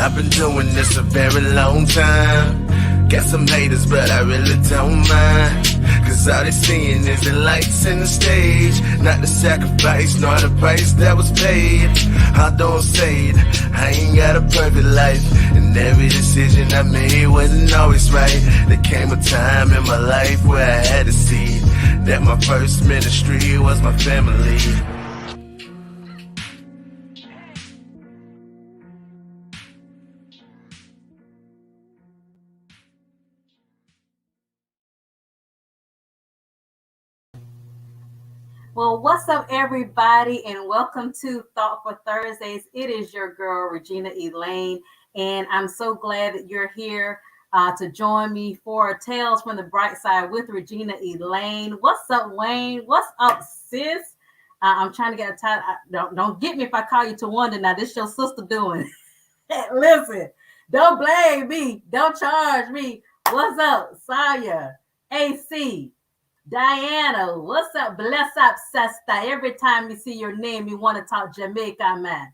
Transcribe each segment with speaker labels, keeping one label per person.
Speaker 1: I've been doing this a very long time. Got some haters, but I really don't mind. Cause all they seeing is the lights and the stage, not the sacrifice, nor the price that was paid. I don't say it, I ain't got a perfect life, and every decision I made wasn't always right. There came a time in my life where I had to see that my first ministry was my family.
Speaker 2: Well, what's up, everybody, and welcome to Thought for Thursdays. It is your girl, Regina Elaine, and I'm so glad that you're here to join me for Tales from the Bright Side with Regina Elaine. What's up, Wayne? What's up, sis? I'm trying to get a title. Don't get me if I call you Tawanda. Now, this your sister doing. Listen, don't blame me. Don't charge me. What's up, Saya? AC? Diana, what's up? Bless up, sister. Every time you see your name, you want to talk Jamaica, man.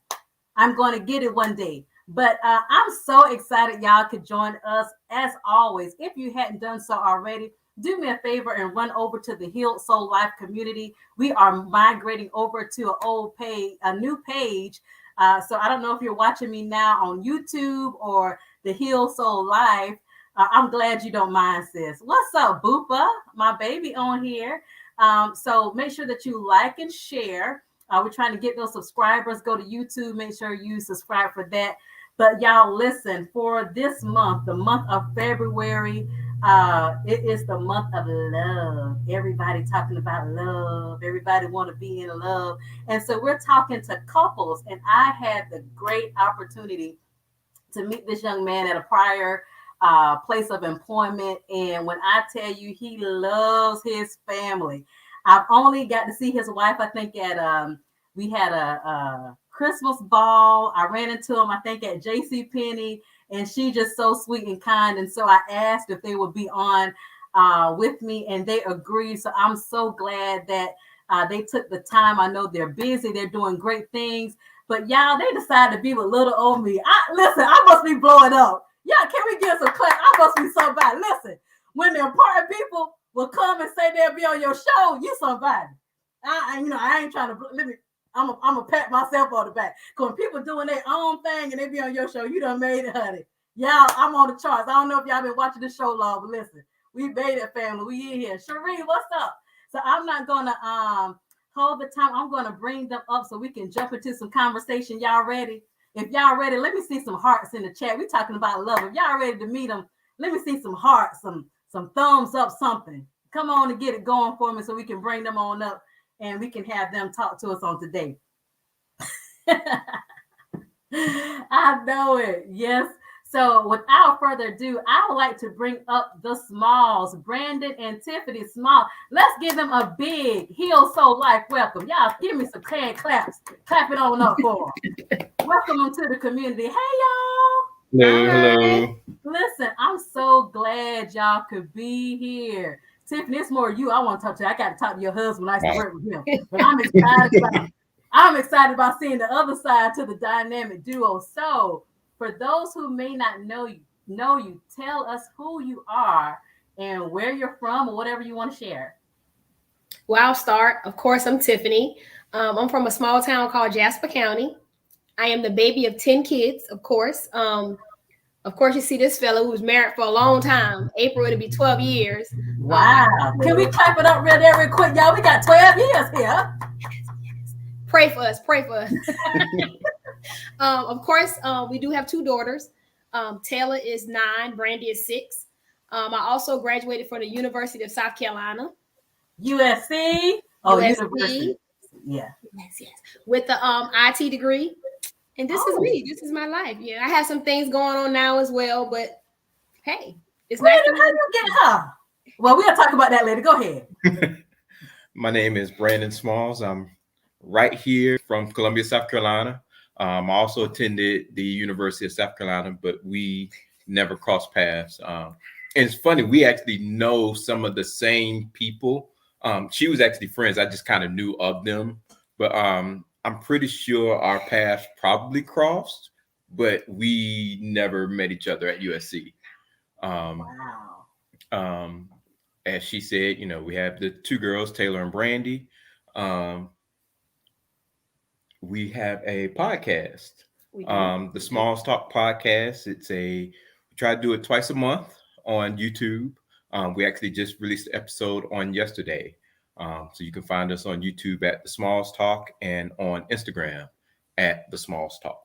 Speaker 2: I'm going to get it one day. But I'm so excited y'all could join us as always. If you hadn't done so already, do me a favor and run over to the Healed Soul Life community. We are migrating over to a new page. So I don't know if you're watching me now on YouTube or the Healed Soul Life. I'm glad you don't mind, sis. What's up, Boopa? My baby on here. So make sure that you like and share. We're trying to get those subscribers. Go to YouTube. Make sure you subscribe for that. But y'all, listen, for this month, the month of February, it is the month of love. Everybody talking about love. Everybody want to be in love. And so we're talking to couples. And I had the great opportunity to meet this young man at a prior place of employment. And when I tell you, he loves his family. I've only got to see his wife, I think, at we had a Christmas ball. I ran into him, I think, at JCPenney, and she just so sweet and kind. And so I asked if they would be on with me, and they agreed. So I'm so glad that they took the time. I know they're busy, they're doing great things, but y'all, they decided to be with little old me. Listen, I must be blowing up. Yeah, can we get some clap? I must be somebody. Listen, when the important people will come and say they'll be on your show, you somebody. I ain't trying to I'm gonna pat myself on the back. Cause when people doing their own thing and they be on your show, you done made it, honey. Y'all, I'm on the charts. I don't know if y'all been watching this show long, but listen, we made it, family. We in here. Sheree, what's up? So I'm not gonna hold the time. I'm gonna bring them up so we can jump into some conversation. Y'all ready? If y'all ready, let me see some hearts in the chat. We're talking about love. If y'all ready to meet them, let me see some hearts, some thumbs up, something. Come on and get it going for me so we can bring them on up and we can have them talk to us on today. I know it. Yes. So without further ado, I would like to bring up the Smalls, Brandon and Tiffany Small. Let's give them a big Heal Soul Life welcome. Y'all give me some hand claps. Clap it on up for them. Welcome them to the community. Hey, y'all.
Speaker 3: Hello.
Speaker 2: Listen, I'm so glad y'all could be here. Tiffany, it's more you I want to talk to. I got to talk to your husband. I used to work with him. But I'm excited about seeing the other side to the dynamic duo. So for those who may not know you, tell us who you are and where you're from or whatever you want to share.
Speaker 4: Well, I'll start. Of course, I'm Tiffany. I'm from a small town called Jasper County. I am the baby of 10 kids, of course. Of course, you see this fella who was married for a long time. April, it'll be 12 years.
Speaker 2: Wow. Can we clap it up real quick, y'all? We got 12 years here.
Speaker 4: Yes. Pray for us. Of course, we do have 2 daughters. Taylor is 9, Brandy is 6. I also graduated from the University of South Carolina.
Speaker 2: USC? Oh, University. Yeah.
Speaker 4: Yes. With the IT degree. And this is me. This is my life. Yeah, I have some things going on now as well, but hey, it's nice.
Speaker 2: How you get her? Well, we'll talk about that later. Go ahead.
Speaker 3: My name is Brandon Smalls. I'm right here from Columbia, South Carolina. I also attended the University of South Carolina, but we never crossed paths. And it's funny, we actually know some of the same people. She was actually friends. I just kind of knew of them, but I'm pretty sure our paths probably crossed, but we never met each other at USC.
Speaker 2: Wow.
Speaker 3: As she said, we have the two girls, Taylor and Brandy. We have a podcast, the Smalls Talk podcast. We try to do it twice a month on YouTube. We actually just released the episode on yesterday. So you can find us on YouTube at the Smalls Talk and on Instagram at the Smalls Talk.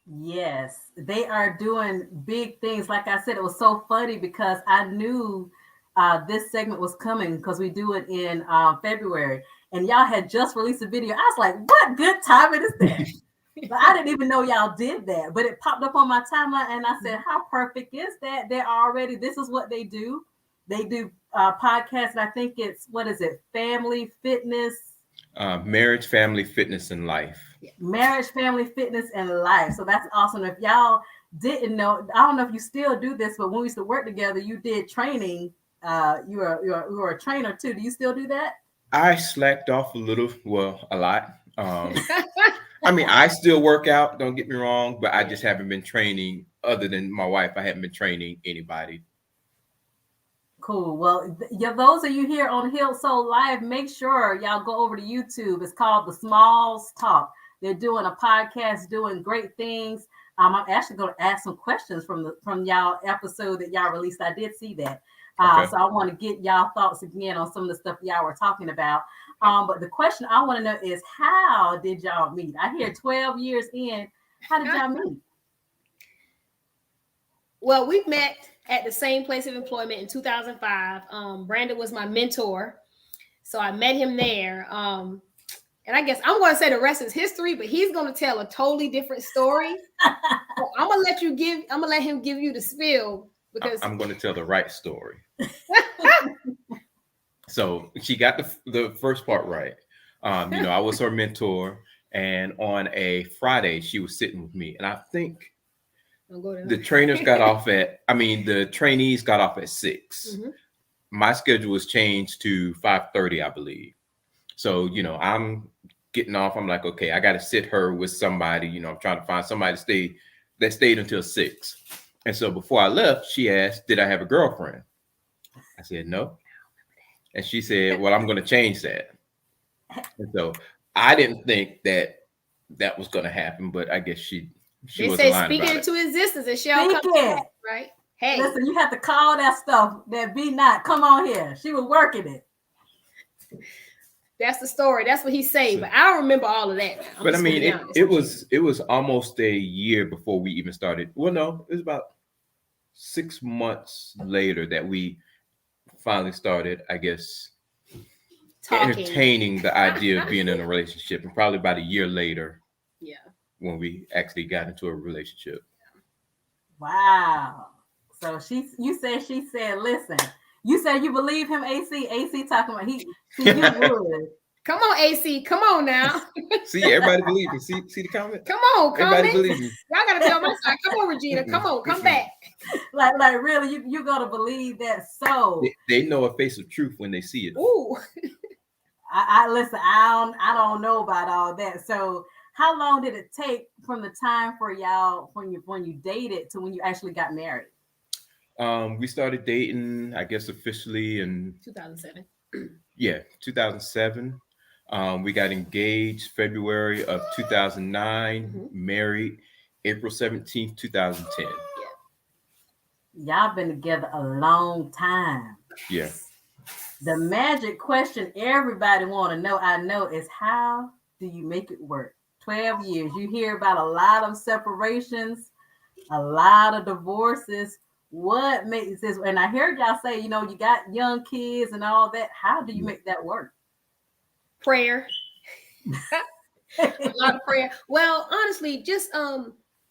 Speaker 2: Yes, they are doing big things. Like I said, it was so funny because I knew this segment was coming because we do it in February, and y'all had just released a video. I was like, "What good timing is that?" But I didn't even know y'all did that. But it popped up on my timeline, and I said, "How perfect is that? They're already. This is what they do. They do podcasts, and I think it's what is it? Family, fitness."
Speaker 3: Marriage, family, fitness, and life.
Speaker 2: Marriage, family, fitness, and life. So that's awesome. If y'all didn't know, I don't know if you still do this, but when we used to work together, you did training. You were a trainer too. Do you still do that?
Speaker 3: I slacked off a little, well, a lot. I mean, I still work out, don't get me wrong, but I just haven't been training. Other than my wife, I haven't been training anybody.
Speaker 2: Cool. Well, those of you here on Healed Soul Live, make sure y'all go over to YouTube. It's called the Smalls Talk. They're doing a podcast, doing great things. I'm actually going to ask some questions from y'all episode that y'all released. I did see that.
Speaker 3: Okay.
Speaker 2: So I want to get y'all thoughts again on some of the stuff y'all were talking about. But the question I want to know is, how did y'all meet? I hear 12 years in. How did y'all meet?
Speaker 4: Well, we met at the same place of employment in 2005. Brandon was my mentor. So I met him there. And I guess I'm going to say the rest is history, but he's going to tell a totally different story. So I'm going to let him give you the spill because
Speaker 3: I'm going to tell the right story. So she got the first part right. I was her mentor, and on a Friday she was sitting with me, and I think the trainees got off at 6.
Speaker 4: Mm-hmm.
Speaker 3: My schedule was changed to 5:30, I believe. So, I'm getting off. I'm like, okay, I got to sit her with somebody. I'm trying to find somebody that stayed until 6. And so before I left, she asked, did I have a girlfriend? I said, no. And she said, well, I'm going to change that. And so I didn't think that was going to happen, but I guess she
Speaker 4: they
Speaker 3: was
Speaker 4: say
Speaker 3: lying
Speaker 4: speak
Speaker 3: about
Speaker 4: it into existence and
Speaker 2: Speak
Speaker 4: shall come
Speaker 2: it.
Speaker 4: right? Hey,
Speaker 2: Listen, you have to call that stuff that be not. Come on here. She was working it.
Speaker 4: that's the story. That's what he said. But I don't remember all of that.
Speaker 3: But I mean, it was almost a year before we even started. Well, no, it was about 6 months later that we finally started, I guess, entertaining the idea of being in a relationship, and probably about a year later, when we actually got into a relationship.
Speaker 2: Wow. So you said, listen, you said you believe him, AC talking about you would.
Speaker 4: Come on, AC. Come on now.
Speaker 3: See, everybody believe me. See the comment?
Speaker 4: Come on,
Speaker 3: everybody believe me.
Speaker 4: Y'all gotta be on my side. Come on, Regina. Come on, come back.
Speaker 2: Like really, you gotta believe that. So
Speaker 3: they know a face of truth when they see it.
Speaker 4: Ooh.
Speaker 2: I listen. I don't know about all that. So how long did it take from the time for y'all when you dated to when you actually got married?
Speaker 3: We started dating, I guess, officially in
Speaker 4: 2007.
Speaker 3: Yeah, 2007. We got engaged February of 2009, married April 17th, 2010.
Speaker 2: Y'all been together a long time.
Speaker 3: Yeah.
Speaker 2: The magic question everybody want to know, I know, is how do you make it work? 12 years. You hear about a lot of separations, a lot of divorces. What makes this? And I heard y'all say, you got young kids and all that. How do you make that work?
Speaker 4: Prayer. A lot of prayer. Well, honestly, just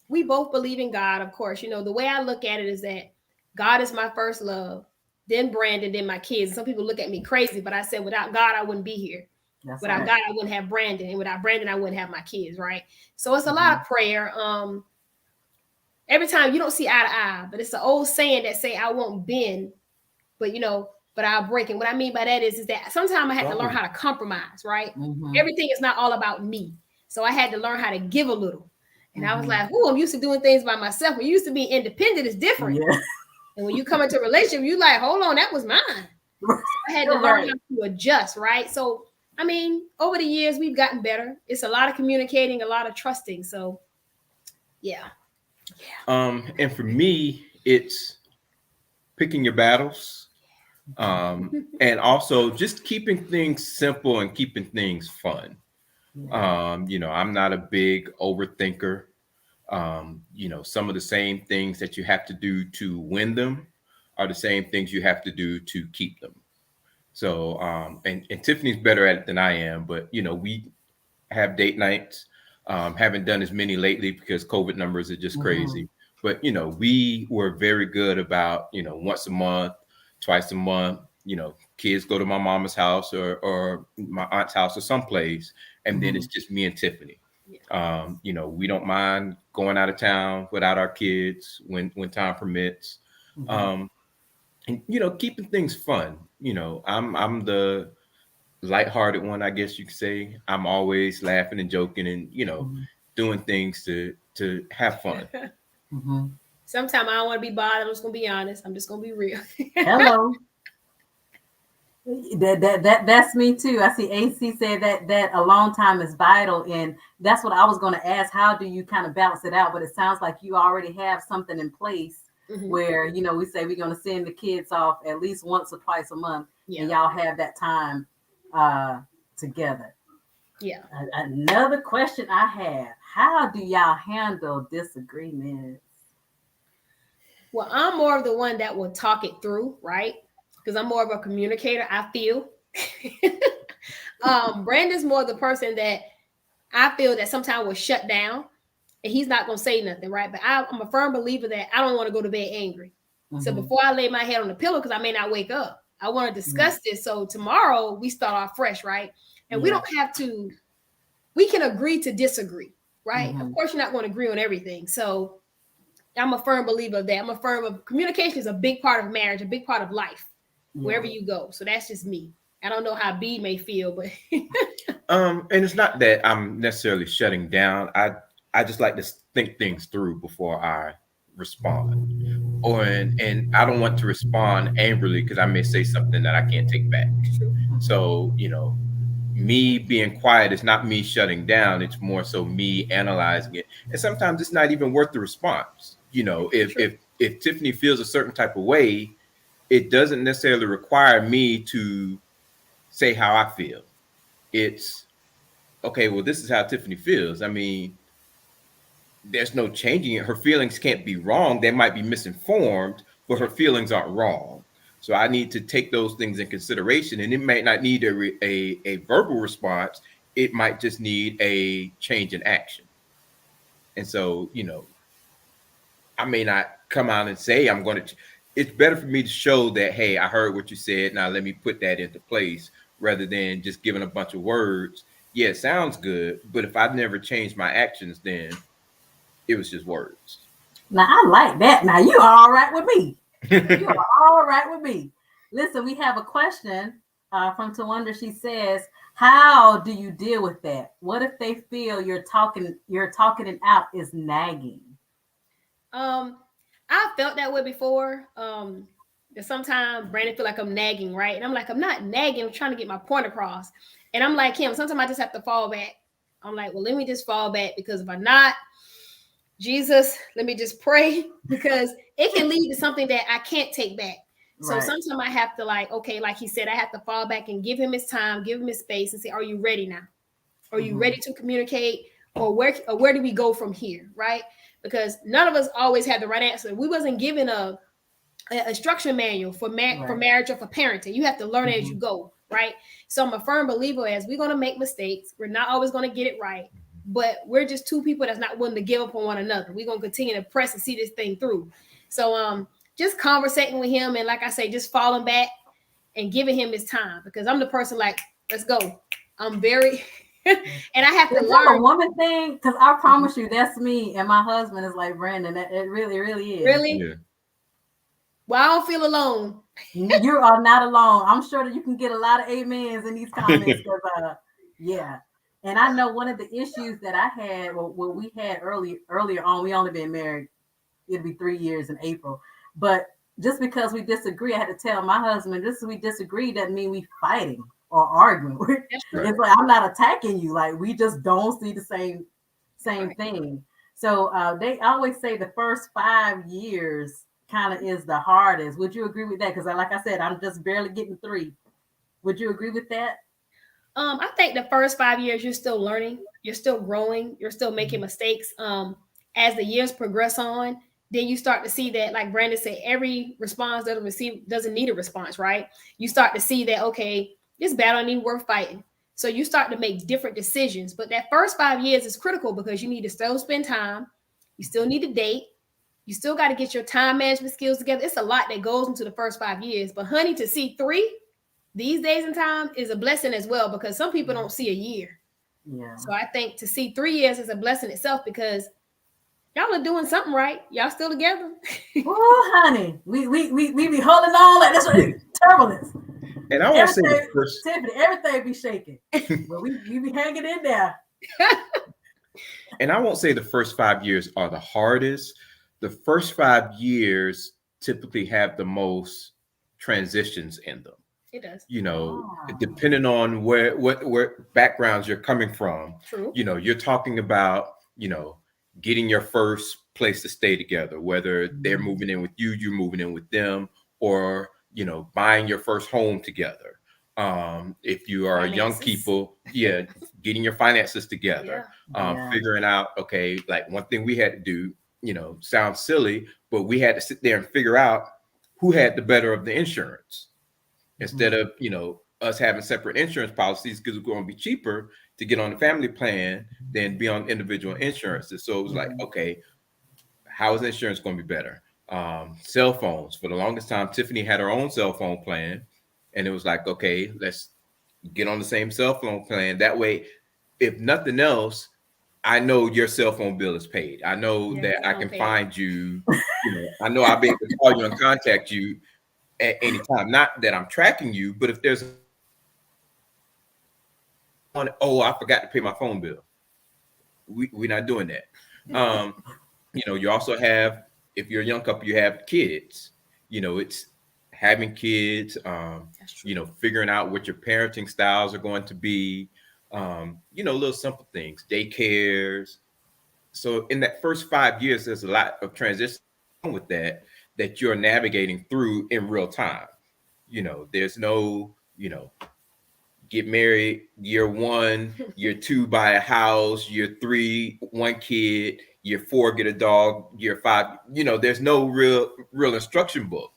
Speaker 4: we both believe in God, of course. The way I look at it is that God is my first love, then Brandon, then my kids. Some people look at me crazy, but I said without God, I wouldn't be here. Without God, I wouldn't have Brandon, and without Brandon, I wouldn't have my kids, right? So it's a lot of prayer. Every time you don't see eye to eye, but it's an old saying that say I won't bend, but I'll break. And what I mean by that is that sometimes I had to learn how to compromise, right? Everything is not all about me. So I had to learn how to give a little. And I was like, I'm used to doing things by myself. When you used to be independent, it's different.
Speaker 2: Yeah.
Speaker 4: And when you come into a relationship, you like, hold on, that was mine. So I had to learn how to adjust, right? So, I mean, over the years, we've gotten better. It's a lot of communicating, a lot of trusting. So, yeah.
Speaker 3: And for me, it's picking your battles, and also just keeping things simple and keeping things fun. I'm not a big overthinker. Some of the same things that you have to do to win them are the same things you have to do to keep them. So, and Tiffany's better at it than I am, but we have date nights. Haven't done as many lately because COVID numbers are just crazy. But we were very good about once a month, twice a month. Kids go to my mama's house or my aunt's house or someplace, and then it's just me and Tiffany. We don't mind going out of town without our kids when time permits. And keeping things fun. I'm the lighthearted one, I guess you could say. I'm always laughing and joking and doing things to have fun.
Speaker 4: Sometimes I don't want to be bothered. I'm just gonna be honest. I'm just gonna be real.
Speaker 2: Hello. That's me too. I see AC said that alone time is vital, and that's what I was going to ask. How do you kind of balance it out? But it sounds like you already have something in place where we say we're going to send the kids off at least once or twice a month, and y'all have that time together.
Speaker 4: Yeah.
Speaker 2: Another question I have: how do y'all handle disagreements?
Speaker 4: Well, I'm more of the one that will talk it through, right? Because I'm more of a communicator, I feel. Brandon's more the person that I feel that sometimes will shut down and he's not going to say nothing, right? But I'm a firm believer that I don't want to go to bed angry. So before I lay my head on the pillow, because I may not wake up, I want to discuss this. So tomorrow we start off fresh, right? And we don't have to, we can agree to disagree, right? Of course, you're not going to agree on everything. So I'm a firm believer of that. I'm a firm of communication is a big part of marriage, a big part of life. Wherever you go. So that's just me. I don't know how B may feel, but
Speaker 3: and it's not that I'm necessarily shutting down. I just like to think things through before I respond. And I don't want to respond angrily because I may say something that I can't take back. So, me being quiet is not me shutting down. It's more so me analyzing it. And sometimes it's not even worth the response. If Tiffany feels a certain type of way, it doesn't necessarily require me to say how I feel. It's okay. Well, this is how Tiffany feels. I mean, there's no changing it. Her feelings can't be wrong. They might be misinformed, but her feelings aren't wrong. So I need to take those things in consideration. And it might not need a verbal response. It might just need a change in action. And so, I may not come out and say I'm going to. It's better for me to show that, hey, I heard what you said. Now let me put that into place rather than just giving a bunch of words. Yeah, it sounds good. But if I never change my actions, then it was just words.
Speaker 2: Now, I like that. Now, you are all right with me. You are all right with me. Listen, we have a question from Tawanda. She says, how do you deal with that? What if they feel you're talking it out is nagging?
Speaker 4: I felt that way before. That sometimes Brandon feel like I'm nagging, right? And I'm like, I'm not nagging. I'm trying to get my point across. And I'm like him. Sometimes I just have to fall back. I'm like, well, let me just fall back because if I'm not, Jesus, let me just pray because it can lead to something that I can't take back. So sometimes I have to okay, like he said, I have to fall back and give him his time, give him his space and say, are you ready now? Are you ready to communicate? Or where do we go from here, right? Because none of us always had the right answer. We wasn't given a instruction manual for marriage or for parenting. You have to learn as you go, right? So I'm a firm believer as we're going to make mistakes. We're not always going to get it right, but we're just two people that's not willing to give up on one another. We're going to continue to press and see this thing through. So just conversating with him and like I say, just falling back and giving him his time because I'm the person like, let's go. I'm very... and I have to learn
Speaker 2: a woman thing because I promise you that's me and my husband is like Brandon. It really, really is.
Speaker 4: Really? Yeah. Well, I don't feel alone.
Speaker 2: You are not alone. I'm sure that you can get a lot of amens in these comments because And I know one of the issues that I had, well, what we had earlier on, we only been married, it'll be 3 years in April. But just because we disagree, I had to tell my husband, just we disagree doesn't mean we fighting or arguing.
Speaker 3: Right.
Speaker 2: It's like I'm not attacking you. Like we just don't see the same thing. So they always say the first 5 years kind of is the hardest. Would you agree with that? Because like I said, I'm just barely getting 3. Would you agree with that?
Speaker 4: I think the first 5 years you're still learning, you're still growing, you're still making mistakes. As the years progress on, then you start to see that, like Brandon said, every response doesn't need a response, right? You start to see that, okay, this battle ain't even worth fighting. So you start to make different decisions. But that first 5 years is critical because you need to still spend time, you still need to date, you still got to get your time management skills together. It's a lot that goes into the first 5 years. But honey, to see 3 these days and time is a blessing as well, because some people don't see a year.
Speaker 2: Yeah.
Speaker 4: So I think to see 3 years is a blessing itself, because y'all are doing something right. Y'all still together.
Speaker 2: Oh, honey, we be holding on like this turbulence.
Speaker 3: And I won't say the first,
Speaker 2: Tiffany, everything be shaking, but we be hanging in there.
Speaker 3: and I won't say the first 5 years are the hardest. The first 5 years typically have the most transitions in them.
Speaker 4: It does.
Speaker 3: You know, depending on where backgrounds you're coming from.
Speaker 4: True.
Speaker 3: You know, you're talking about, you know, getting your first place to stay together, whether they're moving in with you, you're moving in with them, or, you know, buying your first home together. If you are young people, getting your finances together, figuring out, okay, like one thing we had to do, you know, sounds silly, but we had to sit there and figure out who had the better of the insurance. Instead of, you know, us having separate insurance policies, because it's going to be cheaper to get on the family plan than be on individual insurances. So it was like, okay, how is insurance going to be better? Cell phones. For the longest time, Tiffany had her own cell phone plan. And it was like, okay, let's get on the same cell phone plan. That way, if nothing else, I know your cell phone bill is paid. I know that I can find you. You know, I know I'll be able to call you and contact you at any time. Not that I'm tracking you, but if there's one, oh, I forgot to pay my phone bill. We're not doing that. You know, you also have, if you're a young couple, you have kids. You know, it's having kids, you know, figuring out what your parenting styles are going to be, you know, little simple things, daycares. So in that first 5 years, there's a lot of transition with that you're navigating through in real time. You know, there's no, you know, get married year 1, year 2, buy a house, year 3, 1 kid, year 4, get a dog, year 5, you know, there's no real instruction book.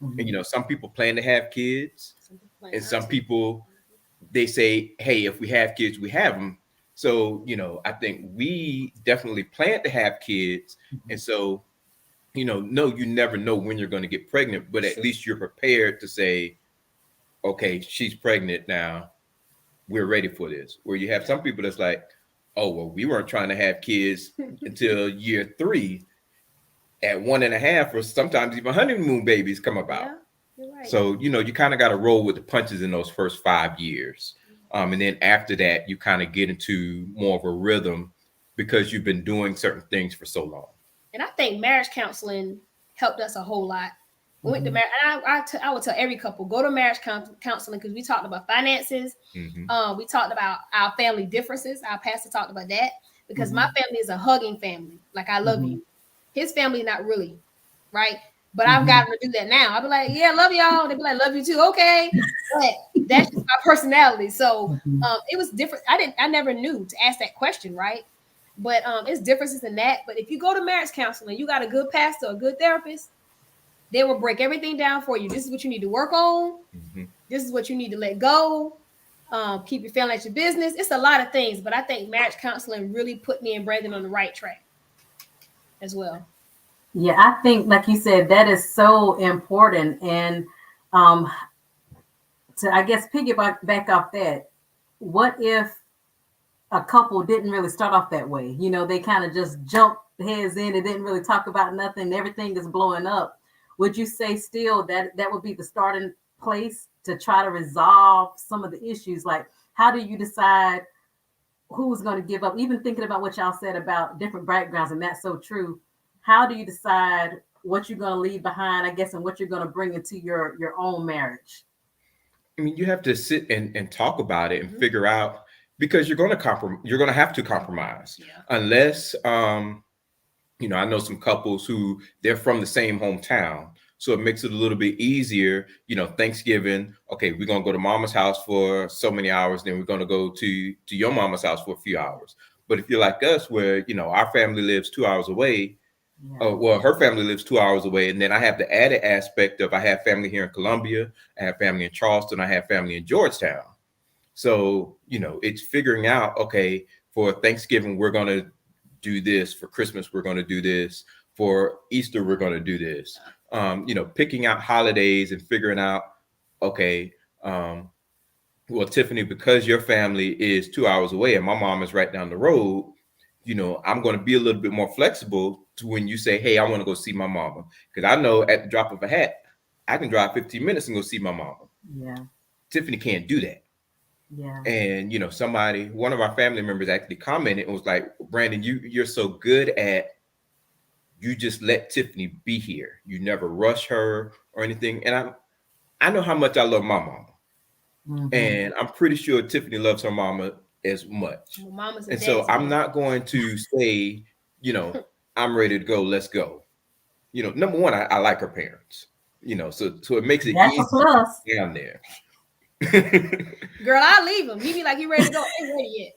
Speaker 3: And, you know, some people plan to have kids, and some people, they say, hey, if we have kids, we have them. So, you know, I think we definitely plan to have kids. And so, you know, no, you never know when you're going to get pregnant, but at least you're prepared to say, okay, she's pregnant now. We're ready for this. Where you have some people that's like, oh, well, we weren't trying to have kids until year 3. At 1.5, or sometimes even honeymoon babies come about. Yeah, you're right. So, you know, you kind of got to roll with the punches in those first 5 years. And then after that, you kind of get into more of a rhythm because you've been doing certain things for so long.
Speaker 4: And I think marriage counseling helped us a whole lot. We went to marriage, and I would tell every couple, go to marriage counseling, because we talked about finances. We talked about our family differences. Our pastor talked about that, because my family is a hugging family. Like, I love you. His family, not really, right? But I've gotten to do that now. I'll be like, yeah, love y'all. They'll be like, love you too. Okay. But that's just my personality. So it was different. I never knew to ask that question, right? But it's differences in that. But if you go to marriage counseling, you got a good pastor, a good therapist, they will break everything down for you. This is what you need to work on. This is what you need to let go. Keep your family at your business. It's a lot of things. But I think marriage counseling really put me and Brandon on the right track as well.
Speaker 2: Yeah, I think, like you said, that is so important. And to, I guess, piggyback off that, what if a couple didn't really start off that way? You know, they kind of just jumped heads in and didn't really talk about nothing. Everything is blowing up. Would you say still that would be the starting place to try to resolve some of the issues? Like, how do you decide who's going to give up. Even thinking about what y'all said about different backgrounds, and that's so true. How do you decide what you're going to leave behind, I guess, and what you're going to bring into your own marriage?
Speaker 3: I mean, you have to sit and talk about it and figure out, because you're going to have to compromise, unless you know, I know some couples who they're from the same hometown, so it makes it a little bit easier. You know, Thanksgiving, okay, we're gonna go to mama's house for so many hours, then we're gonna go to your mama's house for a few hours. But if you're like us, where you know our family lives 2 hours away, well, her family lives 2 hours away, and then I have the added aspect of I have family here in Columbia, I have family in Charleston, I have family in Georgetown. So you know, it's figuring out, okay, for Thanksgiving we're gonna do this, for Christmas we're going to do this, for Easter we're going to do this. You know, picking out holidays and figuring out, okay, well, Tiffany, because your family is 2 hours away and my mom is right down the road, you know, I'm going to be a little bit more flexible to when you say, hey, I want to go see my mama, because I know at the drop of a hat I can drive 15 minutes and go see my mama. Tiffany can't do that. And you know, one of our family members actually commented and was like, Brandon, you're so good at, you just let Tiffany be here, you never rush her or anything. And I know how much I love my mama, and I'm pretty sure Tiffany loves her mama as much. And so I'm not going to say, you know, I'm ready to go, let's go. You know, number one, I like her parents, you know, so it makes it easy down there.
Speaker 4: Girl, I'll leave him. He be like, he ready to go. I ain't ready yet.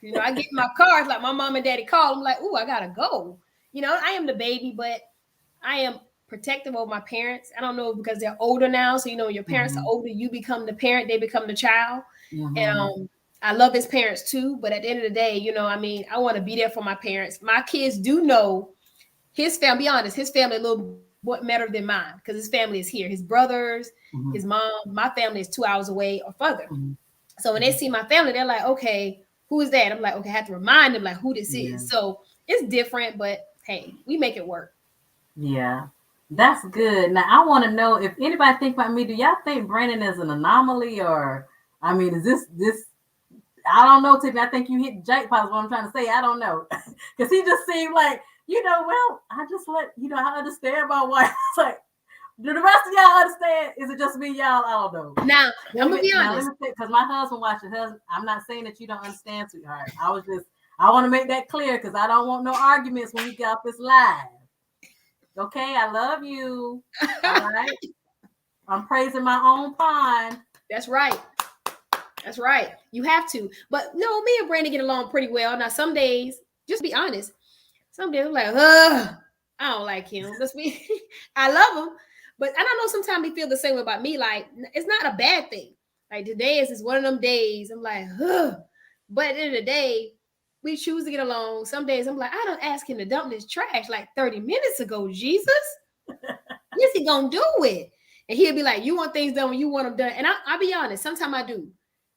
Speaker 4: You know, I get in my car. It's like my mom and daddy call. I'm like, ooh, I gotta go. You know, I am the baby, but I am protective of my parents. I don't know, because they're older now. So, you know, your parents are older, you become the parent, they become the child. And I love his parents too. But at the end of the day, you know, I mean, I want to be there for my parents. My kids do know his family. Be honest, his family a little what better than mine, because his family is here. His brothers, his mom, my family is 2 hours away or further. So when they see my family, they're like, okay, who is that? I'm like, okay, I have to remind them like who this is. So it's different, but hey, we make it work.
Speaker 2: Yeah, that's good. Now I want to know if anybody think about me. Do y'all think Brandon is an anomaly, or I mean, is this? I don't know, Tiffany. I think you hit jackpot is what I'm trying to say. I don't know, because he just seemed like, you know, well, I just let you know, I understand my wife. It's like, do the rest of y'all understand? Is it just me, y'all? I don't know.
Speaker 4: Now, I'm gonna be honest,
Speaker 2: because my husband watches. I'm not saying that you don't understand, sweetheart. I want to make that clear, because I don't want no arguments when we get off this live. Okay, I love you. All right, I'm praising my own pond.
Speaker 4: That's right. That's right. You have to. But no, me and Brandon get along pretty well. Now, some days, just be honest, some days I'm like, I don't like him. Let's be. I love him, but I don't know. Sometimes he feel the same way about me. Like, it's not a bad thing. Like, today is one of them days. I'm like, but at the end of the day, we choose to get along. Some days I'm like, I don't ask him to dump this trash like 30 minutes ago. Jesus, what's he gonna do it? And he'll be like, you want things done when you want them done. And I'll be honest, sometimes I do.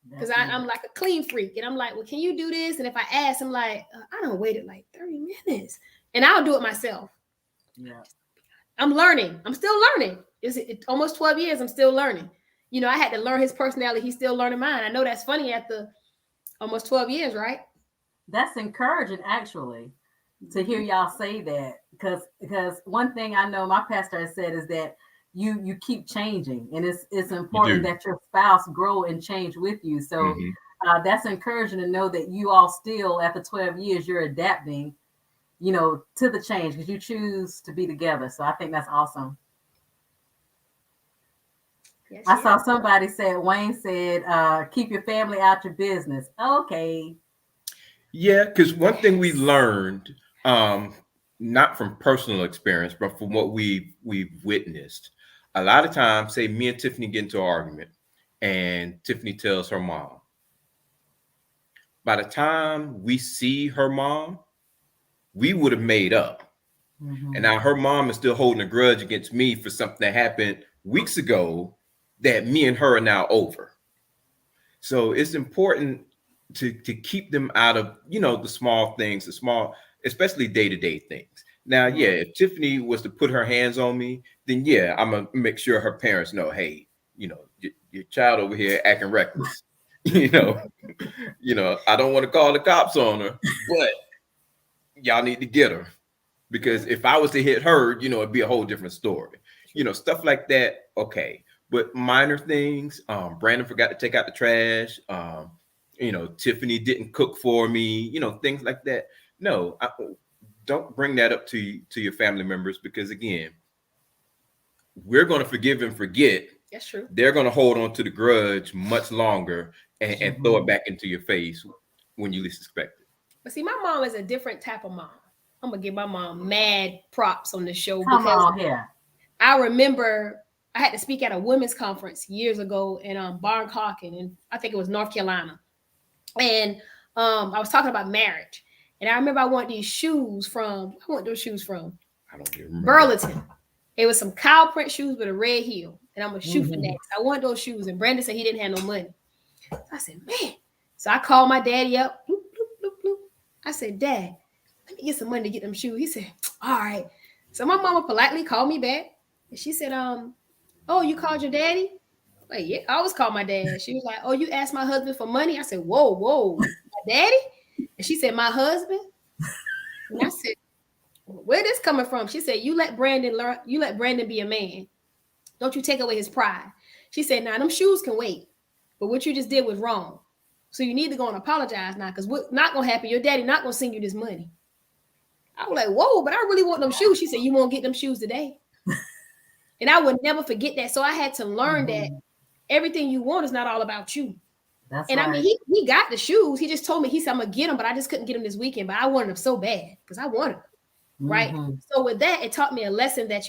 Speaker 4: Because I'm like a clean freak. And I'm like, well, can you do this? And if I ask, I'm like, I don't waited like 30 minutes. And I'll do it myself.
Speaker 2: Yeah.
Speaker 4: I'm learning. I'm still learning. It's almost 12 years. I'm still learning. You know, I had to learn his personality. He's still learning mine. I know that's funny after almost 12 years, right? That's
Speaker 2: encouraging, actually, to hear y'all say that. Because one thing I know my pastor has said is that you keep changing, and it's important that your spouse grow and change with you. So that's encouraging to know that you all still, after 12 years, you're adapting, you know, to the change, because you choose to be together. So I think that's awesome. Yes, I saw somebody said, Wayne said, keep your family out your business. Okay.
Speaker 3: Yeah, because one thing we learned, not from personal experience, but from what we've witnessed, a lot of times, say me and Tiffany get into an argument, and Tiffany tells her mom. By the time we see her mom, we would have made up. And now her mom is still holding a grudge against me for something that happened weeks ago that me and her are now over. So it's important to keep them out of, you know, the small things, especially day-to-day things. Now, yeah, if Tiffany was to put her hands on me, then yeah, I'm gonna make sure her parents know, hey, you know, your child over here acting reckless. you know, I don't want to call the cops on her, but y'all need to get her. Because if I was to hit her, it'd be a whole different story. Stuff like that. Okay. But minor things, Brandon forgot to take out the trash. Tiffany didn't cook for me, things like that. No, don't bring that up to your family members, because again, we're going to forgive and forget.
Speaker 4: That's true.
Speaker 3: They're going to hold on to the grudge much longer and throw it back into your face when you least expect it.
Speaker 4: But see, my mom is a different type of mom. I'm gonna give my mom mad props on the show.
Speaker 2: Come
Speaker 4: because
Speaker 2: on here.
Speaker 4: I remember I had to speak at a women's conference years ago in Barncockin, and I think it was North Carolina. And I was talking about marriage. And I remember I want those shoes from
Speaker 3: I don't even remember.
Speaker 4: Burlington. It was some cow print shoes with a red heel. And I'm gonna shoot for that. I want those shoes. And Brandon said he didn't have no money. So I said, man. So I called my daddy up. Bloop, bloop, bloop, bloop. I said, Dad, let me get some money to get them shoes. He said, all right. So my mama politely called me back. And she said, oh, you called your daddy? Like, yeah, I always call my dad. She was like, oh, you asked my husband for money? I said, whoa, my daddy? And she said, my husband? And I said, where this coming from? She said, you let Brandon be a man. Don't you take away his pride. She said, now them shoes can wait. But what you just did was wrong. So you need to go and apologize now, because what's not going to happen, your daddy not going to send you this money. I was like, whoa, but I really want them shoes. She said, you won't get them shoes today. And I would never forget that. So I had to learn that everything you want is not all about you.
Speaker 2: That's
Speaker 4: and
Speaker 2: right.
Speaker 4: I mean, he got the shoes. He just told me, he said, I'm going to get them, but I just couldn't get them this weekend. But I wanted them so bad because I wanted them. Right. So with that, it taught me a lesson that,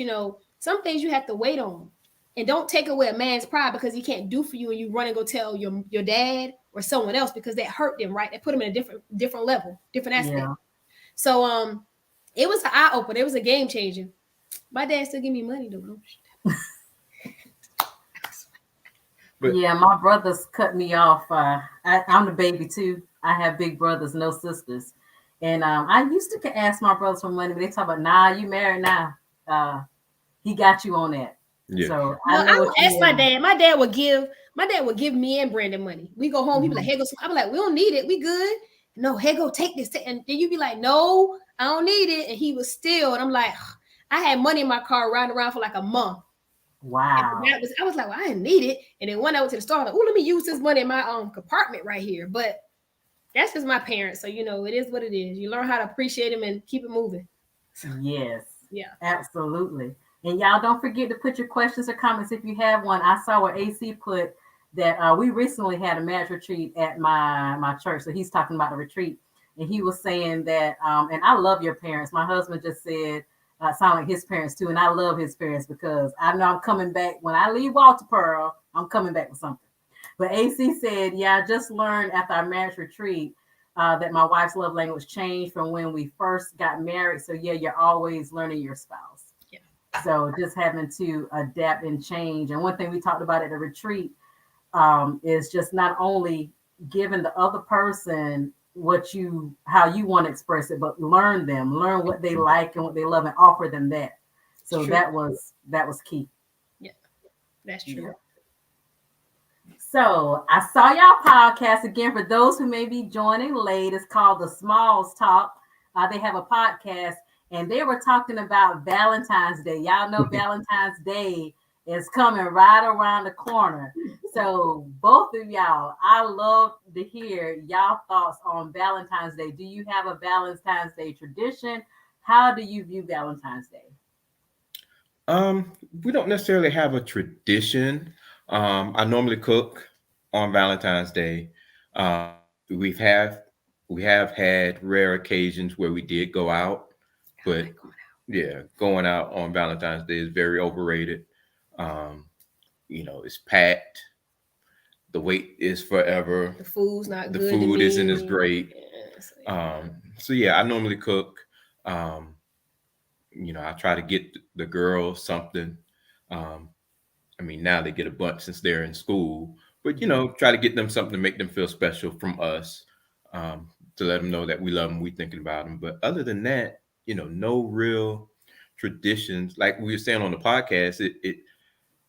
Speaker 4: some things you have to wait on. And don't take away a man's pride because he can't do for you and you run and go tell your dad or someone else, because that hurt them, right? That put them in a different level, different aspect. Yeah. So it was an eye opener. It was a game changer. My dad still give me money though.
Speaker 2: But yeah, my brothers cut me off. I'm the baby too. I have big brothers, no sisters. And I used to ask my brothers for money, but they talk about, nah, you married now. He got you on that.
Speaker 3: Yeah.
Speaker 2: So
Speaker 4: I would ask my dad. My dad would give me and Brandon money. We go home. He'd be like, hey, go. I'm like, we don't need it. We good. No, hey, go take this. And then you'd be like, no, I don't need it. And he was still. And I'm like, I had money in my car riding around for like a month.
Speaker 2: Wow.
Speaker 4: I was like, well, I didn't need it. And then when I went to the store, I was like, oh, let me use this money in my compartment right here. But that's just my parents. So, it is what it is. You learn how to appreciate them and keep it moving.
Speaker 2: Yes.
Speaker 4: Yeah.
Speaker 2: Absolutely. And y'all don't forget to put your questions or comments if you have one. I saw where AC put that we recently had a marriage retreat at my church. So he's talking about the retreat. And he was saying that, and I love your parents. My husband just said, sound like his parents too. And I love his parents because I know I'm coming back. When I leave Walter Pearl, I'm coming back with something. But AC said, yeah, I just learned after our marriage retreat that my wife's love language changed from when we first got married. So yeah, you're always learning your spouse. So just having to adapt and change. And one thing we talked about at the retreat is just not only giving the other person how you want to express it, but learn what they like and what they love and offer them that. So that was key.
Speaker 4: Yeah, that's true. Yeah.
Speaker 2: So I saw y'all podcast again. For those who may be joining late, it's called The Smalls Talk. They have a podcast. And they were talking about Valentine's Day. Y'all know Valentine's Day is coming right around the corner. So both of y'all, I love to hear y'all thoughts on Valentine's Day. Do you have a Valentine's Day tradition? How do you view Valentine's Day?
Speaker 3: We don't necessarily have a tradition. I normally cook on Valentine's Day. We have had rare occasions where we did go out. But yeah, going out on Valentine's Day is very overrated. It's packed. The wait is forever.
Speaker 4: The food's not good.
Speaker 3: The food isn't as great. So yeah, I normally cook. I try to get the girls something. Now they get a bunch since they're in school, but try to get them something to make them feel special from us, to let them know that we love them, we thinking about them. But other than that, no real traditions. Like we were saying on the podcast,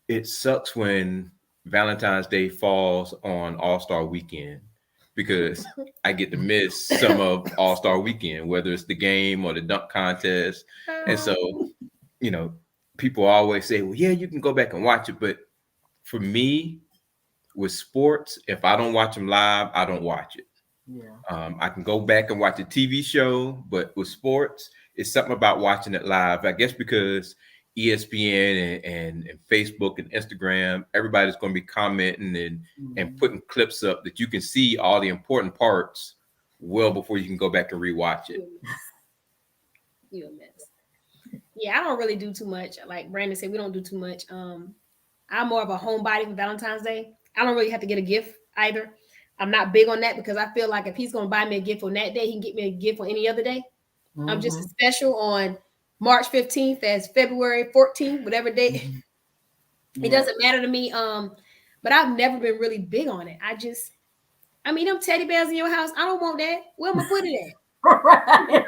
Speaker 3: it sucks when Valentine's Day falls on All-Star Weekend because I get to miss some of All-Star Weekend, whether it's the game or the dunk contest. And so, you know, people always say, well, yeah, you can go back and watch it. But for me, with sports, if I don't watch them live, I don't watch it.
Speaker 2: Yeah.
Speaker 3: I can go back and watch a TV show, but with sports, it's something about watching it live. I guess because ESPN and Facebook and Instagram, everybody's going to be commenting and putting clips up that you can see all the important parts well before you can go back and rewatch it.
Speaker 4: You a mess. Yeah, I don't really do too much. Like Brandon said, we don't do too much. I'm more of a homebody for Valentine's Day. I don't really have to get a gift either. I'm not big on that because I feel like if he's going to buy me a gift on that day, he can get me a gift on any other day. I'm just as special on March 15th as February 14th, whatever day. It doesn't matter to me. But I've never been really big on it. I mean, them teddy bears in your house, I don't want that. Where am I putting it at?
Speaker 2: Right.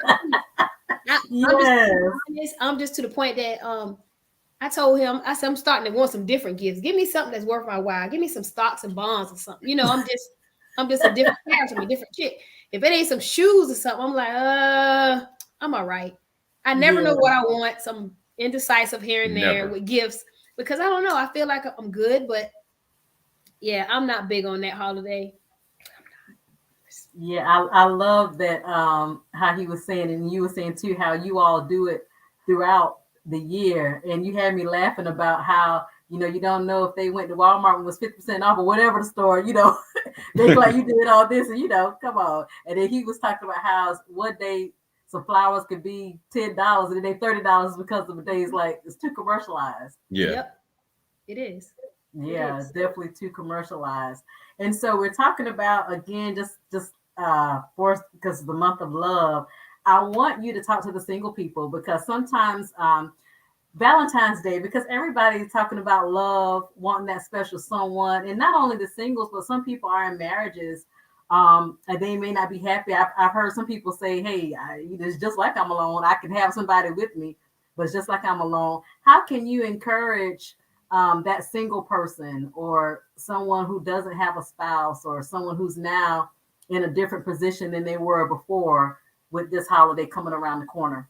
Speaker 4: I'm just to the point that I told him, I said, I'm starting to want some different gifts. Give me something that's worth my while. Give me some stocks and bonds or something. You know, I'm just a different character, I'm a different chick. If it ain't some shoes or something, I'm like, I'm all right. I never know what I want. Some indecisive here and there with gifts because I don't know. I feel like I'm good, but yeah, I'm not big on that holiday.
Speaker 2: Yeah, I love that how he was saying, and you were saying too, how you all do it throughout the year. And you had me laughing about how, you know, you don't know if they went to Walmart and was 50% off or whatever the store, you know, they like you did all this and, you know, come on. And then he was talking about how one day some flowers could be $10 and then they $30 because of the days like it's too commercialized.
Speaker 3: Yeah.
Speaker 4: Yep. It is.
Speaker 2: Yeah, it's definitely too commercialized. And so we're talking about, again, just for because of the month of love, I want you to talk to the single people because sometimes Valentine's Day, because everybody's talking about love, wanting that special someone, and not only the singles, but some people are in marriages, and they may not be happy. I've heard some people say, "Hey, it's just like I'm alone. I can have somebody with me, but it's just like I'm alone." How can you encourage that single person or someone who doesn't have a spouse or someone who's now in a different position than they were before with this holiday coming around the corner?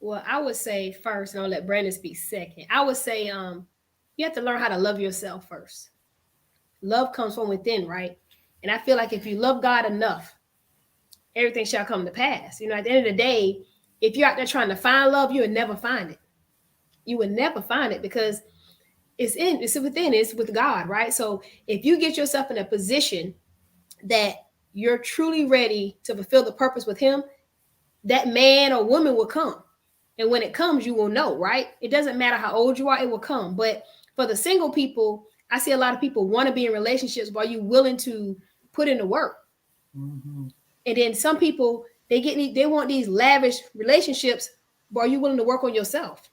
Speaker 4: Well, I would say first, and I'll let Brandon speak second. I would say you have to learn how to love yourself first. Love comes from within, right? And I feel like if you love God enough, everything shall come to pass. You know, at the end of the day, if you're out there trying to find love, you would never find it. You would never find it because it's within, it's with God, right? So if you get yourself in a position that you're truly ready to fulfill the purpose with him, that man or woman will come. And when it comes, you will know, right? It doesn't matter how old you are, it will come. But for the single people, I see a lot of people want to be in relationships, but are you willing to put in the work? Mm-hmm. And then some people, they want these lavish relationships, but are you willing to work on yourself?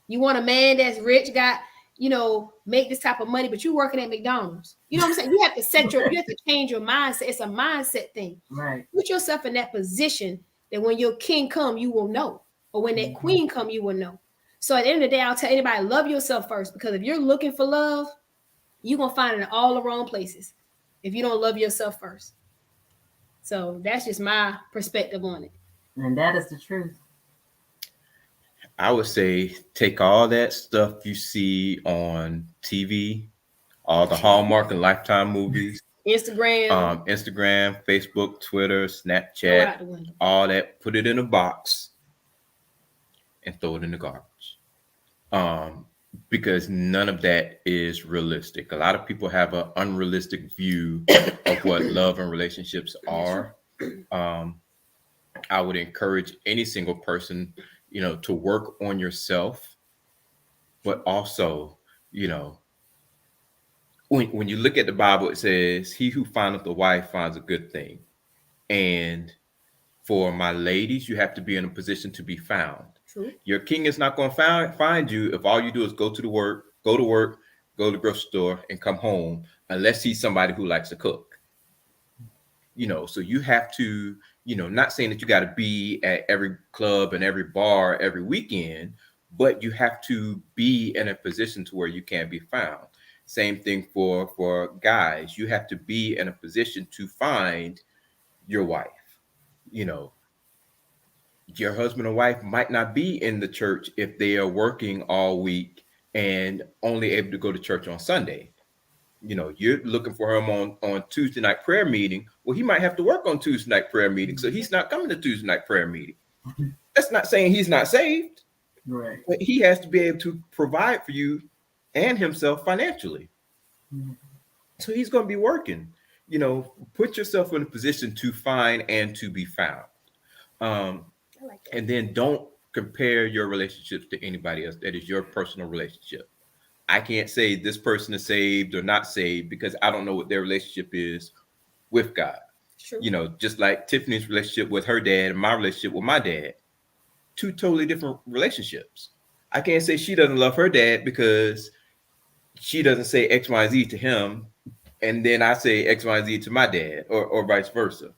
Speaker 4: You want a man that's rich, got, you know, make this type of money, but you're working at McDonald's. You know what I'm saying? You have to change your mindset. It's a mindset thing.
Speaker 2: Right.
Speaker 4: Put yourself in that position that when your king come, you will know. Or when that queen come, you will know. So at the end of the day, I'll tell anybody, love yourself first, because if you're looking for love, you're going to find it in all the wrong places if you don't love yourself first. So that's just my perspective on it.
Speaker 2: And that is the truth.
Speaker 3: I would say take all that stuff you see on TV, all the Hallmark and Lifetime movies,
Speaker 4: Instagram,
Speaker 3: Facebook, Twitter, Snapchat, all that, put it in a box and throw it in the garbage. Because none of that is realistic. A lot of people have an unrealistic view of what love and relationships are. I would encourage any single person, you know, to work on yourself, but also, you know, when you look at the Bible, it says, "He who findeth a wife finds a good thing." And for my ladies, you have to be in a position to be found.
Speaker 4: True.
Speaker 3: Your king is not going to find you if all you do is go to work, go to the grocery store, and come home, unless he's somebody who likes to cook. You know, so you have to, you know, not saying that you got to be at every club and every bar every weekend, but you have to be in a position to where you can be found. Same thing for guys. You have to be in a position to find your wife. You know, your husband or wife might not be in the church if they are working all week and only able to go to church on Sunday. You know, you're looking for him on Tuesday night prayer meeting. Well, he might have to work on Tuesday night prayer meeting, so he's not coming to Tuesday night prayer meeting. That's not saying he's not saved,
Speaker 2: Right.
Speaker 3: but he has to be able to provide for you and himself financially. So he's going to be working. You know, put yourself in a position to find and to be found.
Speaker 4: I like that.
Speaker 3: And then don't compare your relationships to anybody else. That is your personal relationship. I can't say this person is saved or not saved because I don't know what their relationship is with God.
Speaker 4: True.
Speaker 3: You know, just like Tiffany's relationship with her dad and my relationship with my dad, two totally different relationships. I can't say she doesn't love her dad because she doesn't say X, Y, Z to him, and then I say X, Y, Z to my dad, or vice versa.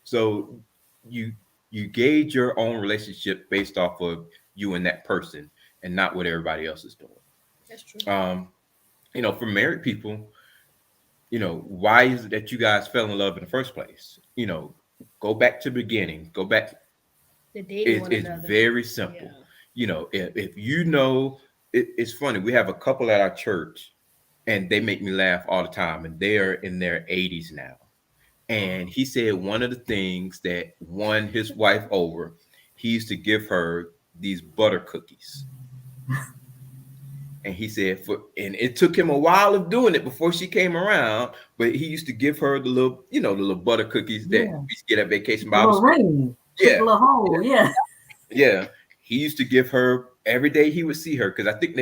Speaker 3: So you gauge your own relationship based off of you and that person, and not what everybody else is doing.
Speaker 4: That's true.
Speaker 3: You know, for married people, you know, why is it that you guys fell in love in the first place? You know, go back to the beginning. Go back.
Speaker 4: The dating one
Speaker 3: It's
Speaker 4: another.
Speaker 3: very simple.
Speaker 4: Yeah.
Speaker 3: You know, if you know, it's funny. We have a couple at our church, and they make me laugh all the time, and they are in their 80s now. And he said one of the things that won his wife over, he used to give her these butter cookies. And he said, and it took him a while of doing it before she came around, but he used to give her the little, you know, the little butter cookies that we used to get at vacation Bible
Speaker 2: Little ring.
Speaker 3: Yeah.
Speaker 2: Little hole. Yeah.
Speaker 3: Yeah. He used to give her every day he would see her because I think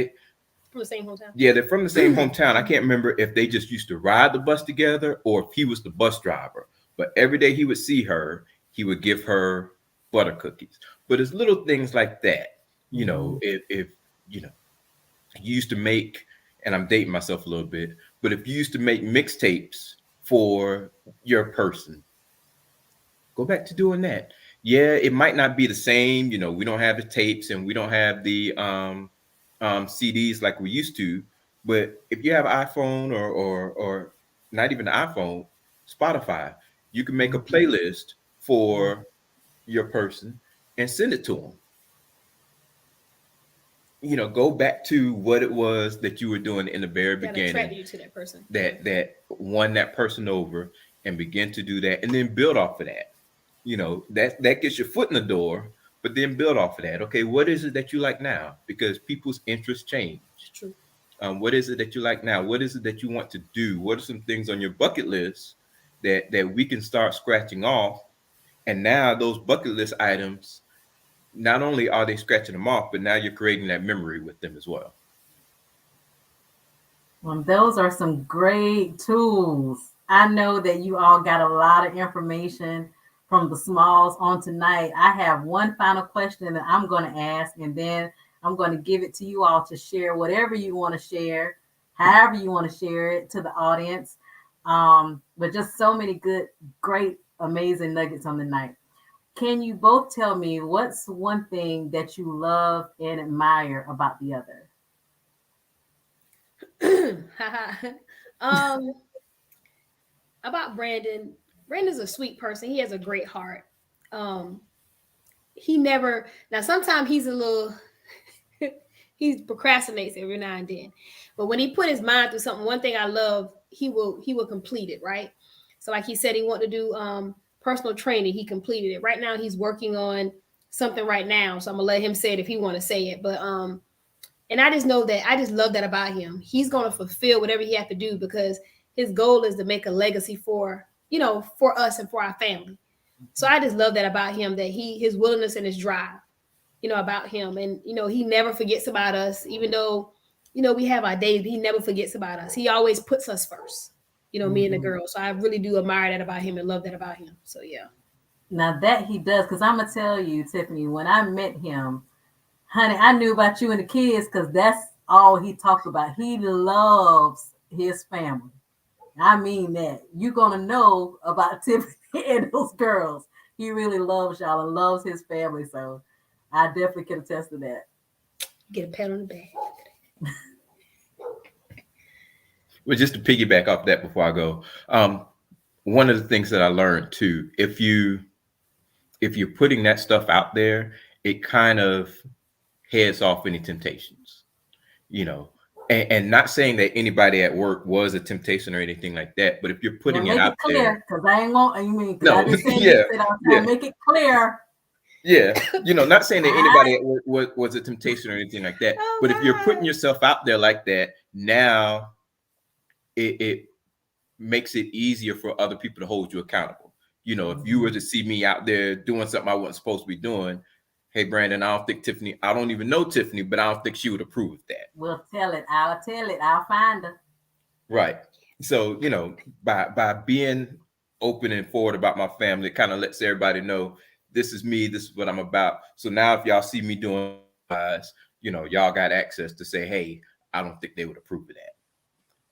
Speaker 4: From the same hometown.
Speaker 3: yeah, they're from the same hometown. I can't remember if they just used to ride the bus together or if he was the bus driver. But every day he would see her, he would give her butter cookies. But it's little things like that, you know, if you know, you used to make, and I'm dating myself a little bit, but if you used to make mixtapes for your person, go back to doing that. Yeah, it might not be the same. You know, we don't have the tapes and we don't have the CDs like we used to. But if you have an iPhone or not even an iPhone, Spotify, you can make a playlist for your person and send it to them. You know, go back to what it was that you were doing in the very
Speaker 4: That
Speaker 3: beginning
Speaker 4: attracted you to that person.
Speaker 3: that won that person over, and begin to do that and then build off of that. You know, that gets your foot in the door, but then build off of that. Okay, what is it that you like now? Because people's interests change.
Speaker 4: True.
Speaker 3: What is it that you like now? What is it that you want to do? What are some things on your bucket list that we can start scratching off? And now those bucket list items, not only are they scratching them off, but now you're creating that memory with them as well.
Speaker 2: Well, those are some great tools. I know that you all got a lot of information from the smalls on tonight. I have one final question that I'm going to ask, and then I'm going to give it to you all to share whatever you want to share, however you want to share it to the audience. But just so many good, great, amazing nuggets on the night. Can you both tell me what's one thing that you love and admire about the other?
Speaker 4: About Brandon. Brandon's a sweet person. He has a great heart. He never, now sometimes he's a little he procrastinates every now and then. But when he put his mind through something, one thing I love, he will complete it, right? So like he said he wanted to do personal training, he completed it. Right now he's working on something right now. So I'm gonna let him say it if he want to say it. But and I just know that I just love that about him. He's gonna fulfill whatever he has to do because his goal is to make a legacy for, you know, for us and for our family. So I just love that about him, that his willingness and his drive, you know, about him. And, you know, he never forgets about us, even though, you know, we have our days, he never forgets about us. He always puts us first, you know, me and the girls. So I really do admire that about him and love that about him. So, yeah.
Speaker 2: Now that he does, because I'm going to tell you, Tiffany, when I met him, honey, I knew about you and the kids because that's all he talked about. He loves his family. I mean that. You're going to know about Tiffany and those girls. He really loves y'all and loves his family. So I definitely can attest to that.
Speaker 4: Get a pat on the back.
Speaker 3: Well, just to piggyback off that before I go, one of the things that I learned too, if you're putting that stuff out there, it kind of heads off any temptations, you know. And not saying that anybody at work was a temptation or anything like that, but if you're
Speaker 2: Yeah,
Speaker 3: putting it
Speaker 2: make
Speaker 3: out
Speaker 2: it clear,
Speaker 3: there,
Speaker 2: because I ain't gonna. You mean? Because I
Speaker 3: no,
Speaker 2: just said
Speaker 3: yeah,
Speaker 2: you said I was trying
Speaker 3: yeah,
Speaker 2: to make it clear.
Speaker 3: yeah, not saying that
Speaker 2: I,
Speaker 3: anybody at work was a temptation or anything like that,
Speaker 4: Oh
Speaker 3: but if you're putting
Speaker 4: God.
Speaker 3: yourself out there like that, now it makes it easier for other people to hold you accountable. If you were to see me out there doing something I wasn't supposed to be doing, hey Brandon, I don't even know Tiffany, but I don't think she would approve of that.
Speaker 2: will tell it. I'll tell it. I'll find her.
Speaker 3: Right. So, by being open and forward about my family, it kind of lets everybody know this is me, this is what I'm about. So now if y'all see me doing y'all got access to say, hey, I don't think they would approve of that.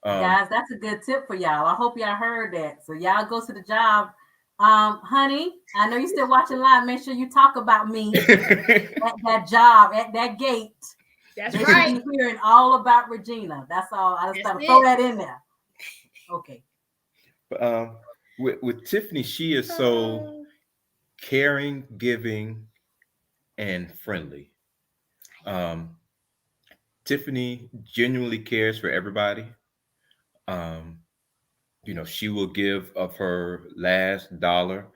Speaker 2: Guys, that's a good tip for y'all. I hope y'all heard that. So y'all go to the job. Honey, I know you're still watching live. Make sure you talk about me at that job, at that gate.
Speaker 4: That's
Speaker 2: They
Speaker 4: right.
Speaker 2: should be hearing all about Regina. That's all. I just
Speaker 4: That's
Speaker 2: gotta throw
Speaker 4: it.
Speaker 2: that in there. Okay.
Speaker 3: With Tiffany, she is so caring, giving, and friendly. Tiffany genuinely cares for everybody. She will give of her last dollar,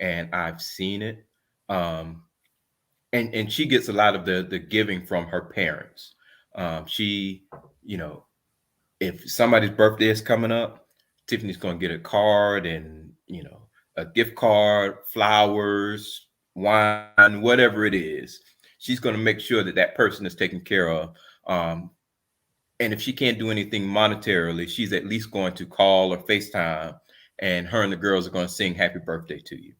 Speaker 3: and I've seen it. And she gets a lot of the giving from her parents. She, if somebody's birthday is coming up, Tiffany's gonna get a card and a gift card, flowers, wine, whatever it is. She's gonna make sure that that person is taken care of. And if she can't do anything monetarily, she's at least going to call or FaceTime, and her and the girls are going to sing "Happy Birthday" to you.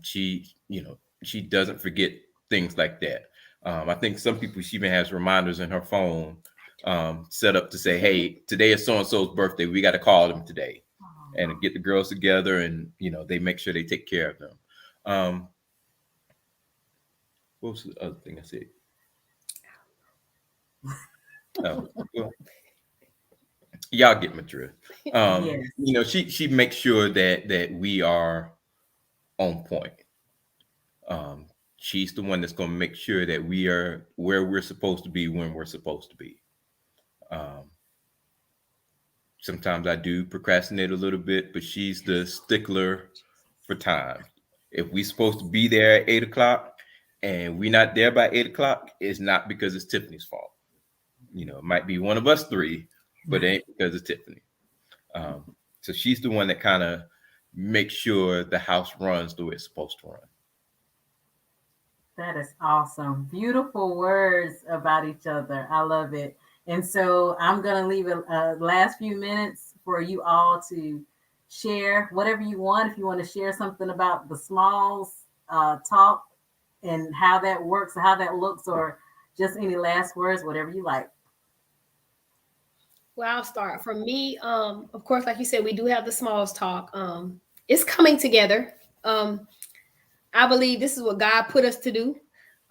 Speaker 3: She doesn't forget things like that. I think some people, she even has reminders in her phone set up to say, "Hey, today is so and so's birthday. We got to call them today," and get the girls together, and they make sure they take care of them. What was the other thing I said? Well, y'all get my drift.
Speaker 2: Yes.
Speaker 3: She makes sure that we are on point. She's the one that's going to make sure that we are where we're supposed to be when we're supposed to be. Sometimes I do procrastinate a little bit, but she's the stickler for time. If we're supposed to be there at 8 o'clock and we're not there by 8 o'clock, it's not because it's Tiffany's fault. It might be one of us three, but it ain't because it's Tiffany. So she's the one that kind of makes sure the house runs the way it's supposed to run.
Speaker 2: That is awesome. Beautiful words about each other. I love it. And so I'm going to leave a last few minutes for you all to share whatever you want. If you want to share something about the Smalls talk and how that works, or how that looks, or just any last words, whatever you like.
Speaker 4: Well, I'll start. From me, of course, like you said, we do have the Smalls talk. It's coming together. I believe this is what God put us to do.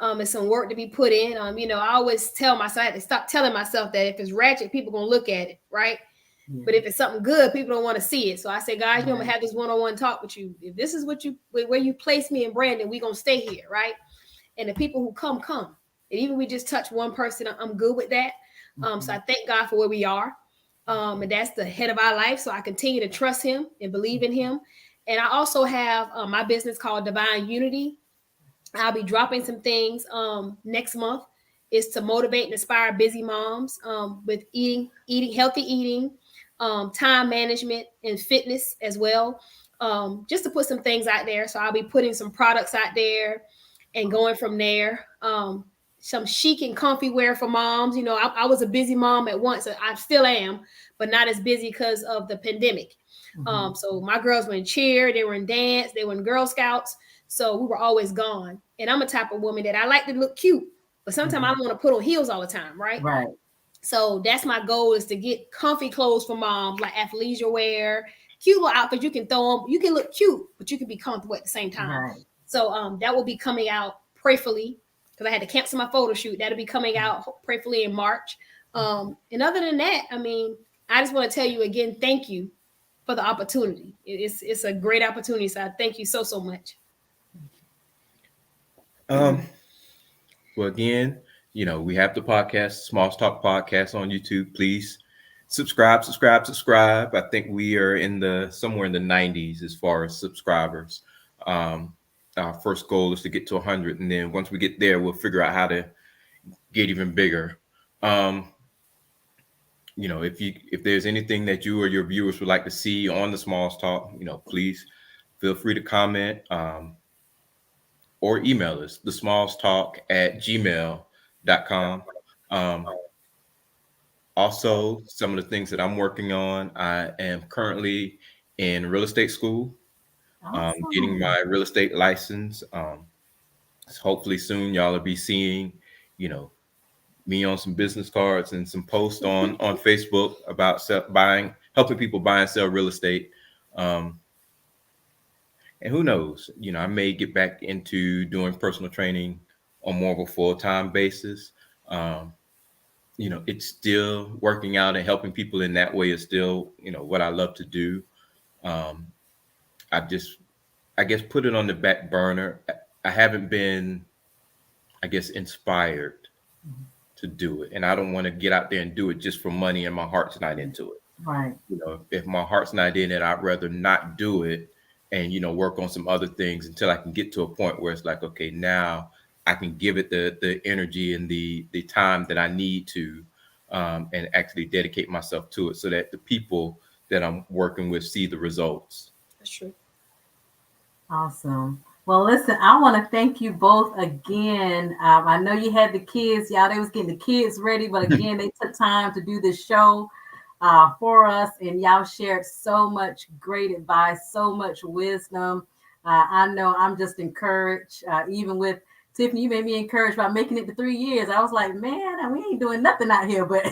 Speaker 4: It's some work to be put in. I always tell myself, I had to stop telling myself that if it's ratchet, people gonna look at it, right? Yeah. But if it's something good, people don't want to see it. So I say, guys, I'm gonna have this one-on-one talk with you. If this is where you place me and Brandon, we gonna stay here, right? And the people who come. And even we just touch one person, I'm good with that. So I thank God for where we are. And that's the head of our life. So I continue to trust him and believe in him. And I also have my business called Divine Unity. I'll be dropping some things next month. Is to motivate and inspire busy moms with eating healthy eating, time management, and fitness as well. Just to put some things out there. So I'll be putting some products out there and going from there. Some chic and comfy wear for moms. I was a busy mom at once. I still am, but not as busy because of the pandemic. So my girls were in cheer, they were in dance, they were in Girl Scouts. So we were always gone. And I'm a type of woman that I like to look cute, but sometimes I don't want to put on heels all the time, right?
Speaker 2: Right.
Speaker 4: So that's my goal, is to get comfy clothes for moms, like athleisure wear, cute little outfits you can throw on. You can look cute, but you can be comfortable at the same time. Right. So that will be coming out prayerfully, because I had to cancel my photo shoot. That'll be coming out prayerfully in March. And other than that, I just want to tell you again, thank you for the opportunity. It's a great opportunity. So I thank you so much.
Speaker 3: Well, again, we have the podcast, Smalls Talk Podcast on YouTube. Please subscribe. I think we are somewhere in the 90s as far as subscribers. Our first goal is to get to 100, and then once we get there, we'll figure out how to get even bigger. If there's anything that you or your viewers would like to see on the Smalls Talk, please feel free to comment. Or email us, thesmallstalk@gmail.com. Also, some of the things that I'm working on, I am currently in real estate school, getting my real estate license. Hopefully soon y'all will be seeing, me on some business cards and some posts on Facebook about helping people buy and sell real estate. And who knows, I may get back into doing personal training on more of a full-time basis. It's still working out and helping people in that way is still, what I love to do. I guess, put it on the back burner. I haven't been, inspired to do it. And I don't want to get out there and do it just for money and my heart's not into it.
Speaker 2: Right.
Speaker 3: If my heart's not in it, I'd rather not do it and, work on some other things until I can get to a point where it's like, okay, now I can give it the energy and the time that I need to, and actually dedicate myself to it so that the people that I'm working with see the results.
Speaker 4: That's true.
Speaker 2: Awesome. Well, listen, I want to thank you both again. I know you had the kids, y'all. They was getting the kids ready, but again, they took time to do this show for us, and y'all shared so much great advice, so much wisdom. I know I'm just encouraged, even with Tiffany, you made me encouraged by making it to 3 years. I was like, man, we ain't doing nothing out here, but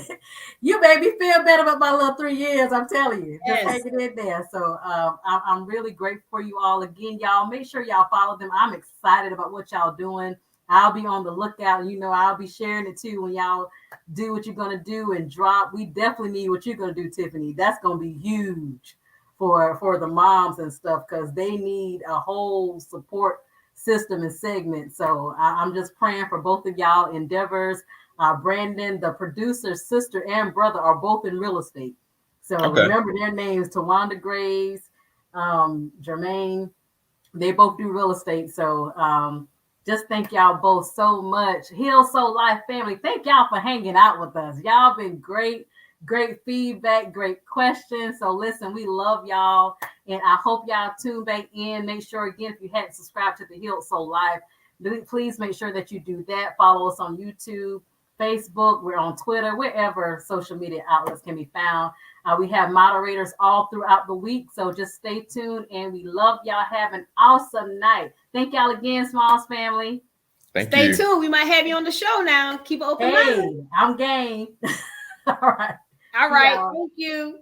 Speaker 2: you made me feel better about my little 3 years. I'm telling you, just hanging in there. So I'm really grateful for you all. Again, y'all, make sure y'all follow them. I'm excited about what y'all doing. I'll be on the lookout. I'll be sharing it too when y'all do what you're going to do and drop. We definitely need what you're going to do, Tiffany. That's going to be huge for the moms and stuff, because they need a whole support system and segment. So I'm just praying for both of y'all endeavors. Brandon, the producer's sister and brother, are both in real estate. So Remember their names, Tawanda Graves, Jermaine. They both do real estate. So just thank y'all both so much. Heal Soul Life family, thank y'all for hanging out with us. Y'all been great feedback, great questions. So listen, we love y'all, and I hope y'all tune back in. Make sure, again, if you hadn't subscribed to the Healed Soul Live, please make sure that you do that. Follow us on YouTube, Facebook, we're on Twitter, wherever social media outlets can be found. We have moderators all throughout the week, so just stay tuned, and we love y'all. Have an awesome night. Thank y'all again, Smalls family.
Speaker 4: Stay tuned. We might have you on the show now. Keep it open mind.
Speaker 2: I'm game. All right.
Speaker 4: Thank you.